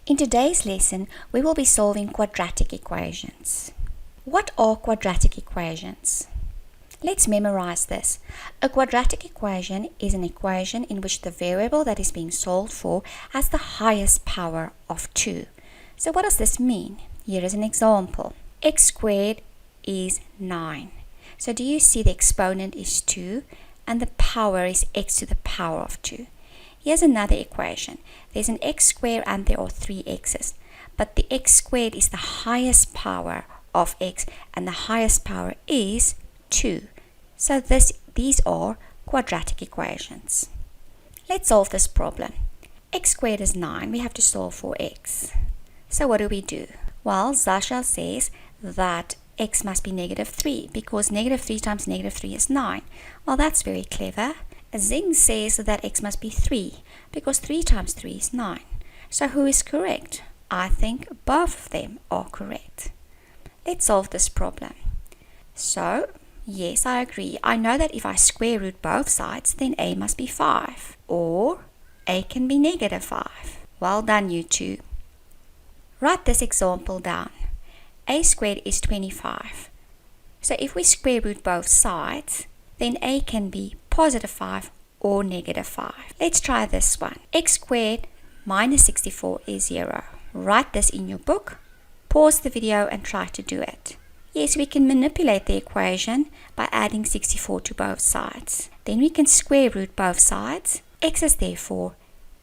In today's lesson, we will be solving quadratic equations. What are quadratic equations? Let's memorize this. A quadratic equation is an equation in which the variable that is being solved for has the highest power of 2. So what does this mean? Here is an example. X squared is 9. So do you see the exponent is 2 and the power is x to the power of 2? Here's another equation. There's an x squared and there are 3 x's. But the x squared is the highest power of x and the highest power is 2. So these are quadratic equations. Let's solve this problem. X squared is 9. We have to solve for x. So what do? Well, Zasha says that x must be negative 3 because negative 3 times negative 3 is 9. Well, that's very clever. Zing says that x must be 3 because 3 times 3 is 9. So who is correct? I think both of them are correct. Let's solve this problem. So, yes, I agree. I know that if I square root both sides, then a must be 5. Or a can be negative 5. Well done, you two. Write this example down. A squared is 25. So if we square root both sides, then a can be positive 5 or negative 5. Let's try this one. X squared minus 64 is 0. Write this in your book. Pause the video and try to do it. Yes, we can manipulate the equation by adding 64 to both sides. Then we can square root both sides. X is therefore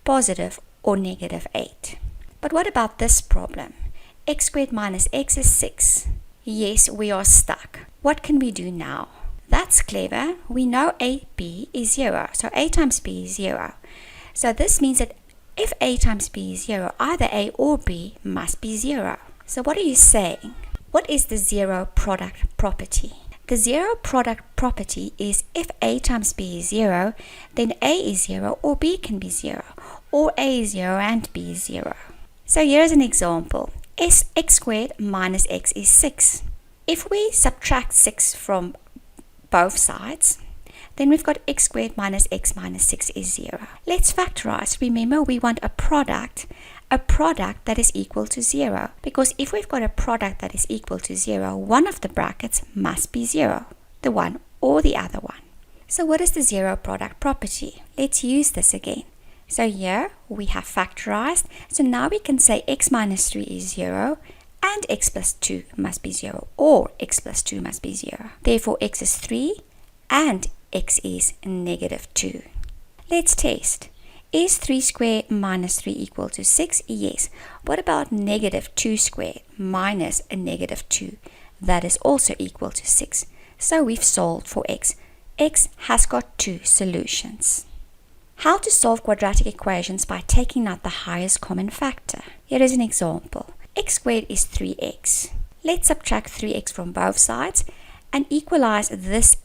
positive or negative 8. But what about this problem? X squared minus x is 6. Yes, we are stuck. What can we do now? That's clever. We know AB is 0. So A times B is 0. So this means that if A times B is 0, either A or B must be 0. So what are you saying? What is the zero product property? The zero product property is if A times B is 0, then A is 0 or B can be 0. Or A is 0 and B is 0. So here's an example. X squared minus x is 6. If we subtract 6 from both sides, then we've got x squared minus x minus 6 is 0. Let's factorize. Remember, we want a product that is equal to 0. Because if we've got a product that is equal to 0, one of the brackets must be 0, the one or the other one. So what is the zero product property? Let's use this again. So here we have factorized. So now we can say x minus 3 is 0 and x plus 2 must be 0 or x plus 2 must be 0. Therefore x is 3 and x is negative 2. Let's test. Is 3 squared minus 3 equal to 6? Yes. What about negative 2 squared minus a negative 2? That is also equal to 6. So we've solved for x. X has got 2 solutions. How to solve quadratic equations by taking out the highest common factor. Here is an example. X squared is 3x. Let's subtract 3x from both sides and equalize this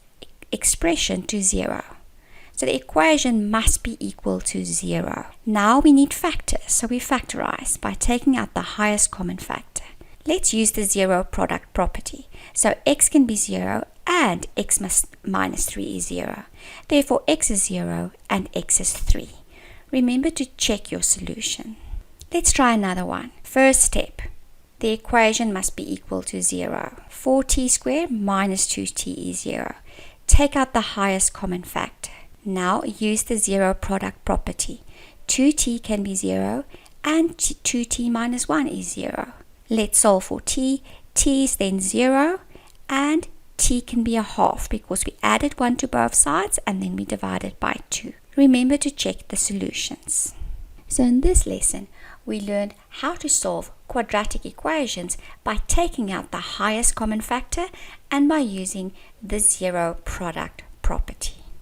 expression to 0. So the equation must be equal to 0. Now we need factors, so we factorize by taking out the highest common factor. Let's use the zero product property. So x can be 0 and x minus 3 is 0. Therefore x is 0 and x is 3. Remember to check your solution. Let's try another one. First step. The equation must be equal to 0. 4t squared minus 2t is 0. Take out the highest common factor. Now use the zero product property. 2t can be 0 and 2t minus 1 is 0. Let's solve for t. T is then 0 and t can be a half because we added 1 to both sides and then we divided by 2. Remember to check the solutions. So in this lesson, we learned how to solve quadratic equations by taking out the highest common factor and by using the zero product property.